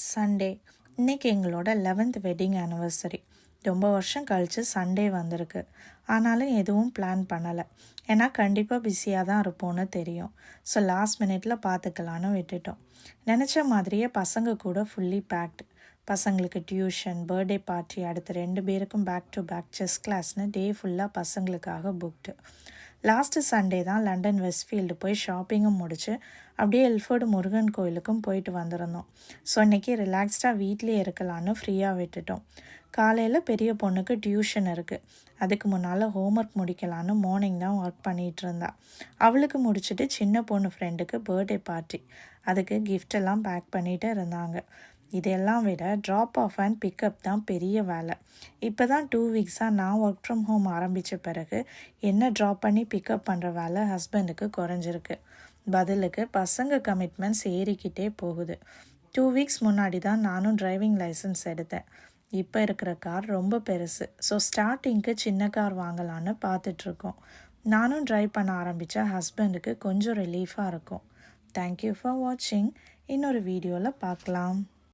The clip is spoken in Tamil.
சண்டே இன்றைக்கி எங்களோட 11th வெட்டிங் ஆனிவர்சரி. ரொம்ப வருஷம் கழித்து சண்டே வந்திருக்கு. ஆனாலும் எதுவும் பிளான் பண்ணலை, ஏன்னா கண்டிப்பாக பிஸியாக தான் இருப்போன்னு தெரியும். ஸோ லாஸ்ட் மினிட்ல பார்த்துக்கலான்னு விட்டுட்டோம். நினச்ச மாதிரியே பசங்க கூட ஃபுல்லி பேக்டு. பசங்களுக்கு டியூஷன், பர்த்டே பார்ட்டி, அடுத்து 2 பேருக்கும் பேக் டு பேக் செஸ் கிளாஸ்னு டே ஃபுல்லாக பசங்களுக்காக புக்டு. லாஸ்ட்டு சண்டே தான் லண்டன் வெஸ்ட்ஃபீல்டு போய் ஷாப்பிங்கும் முடிச்சு அப்படியே எல்ஃபோர்டு முருகன் கோயிலுக்கும் போயிட்டு வந்திருந்தோம். ஸோ இன்றைக்கி ரிலாக்ஸ்டாக வீட்லேயே இருக்கலான்னு ஃப்ரீயாக விட்டுட்டோம். காலையில் பெரிய பொண்ணுக்கு டியூஷன் இருக்குது. அதுக்கு முன்னால் ஹோம்ஒர்க் முடிக்கலான்னு மார்னிங் தான் ஒர்க் பண்ணிகிட்டு இருந்தா. அவளுக்கு முடிச்சுட்டு சின்ன பொண்ணு ஃப்ரெண்டுக்கு பர்த்டே பார்ட்டி, அதுக்கு கிஃப்டெல்லாம் பேக் பண்ணிகிட்டு இருந்தாங்க. இதெல்லாம் விட ட்ராப் ஆஃப் அண்ட் பிக்கப் தான் பெரிய வேலை. இப்போ தான் 2 வீக்ஸாக நான் ஒர்க் ஃப்ரம் ஹோம் ஆரம்பித்த பிறகு என்ன ட்ராப் பண்ணி பிக்கப் பண்ணுற வேலை ஹஸ்பண்டுக்கு குறைஞ்சிருக்கு. பதிலுக்கு பசங்க கமிட்மெண்ட்ஸ் ஏறிக்கிட்டே போகுது. 2 வீக்ஸ் முன்னாடி தான் நானும் டிரைவிங் லைசன்ஸ் எடுத்தேன். இப்போ இருக்கிற கார் ரொம்ப பெருசு. ஸோ ஸ்டார்டிங்க்கு சின்ன கார் வாங்கலான்னு பார்த்துட்ருக்கோம். நானும் ட்ரைவ் பண்ண ஆரம்பித்தா ஹஸ்பண்டுக்கு கொஞ்சம் ரிலீஃபாக இருக்கும். தேங்க்யூ ஃபார் வாட்சிங். இன்னொரு வீடியோவில் பார்க்கலாம்.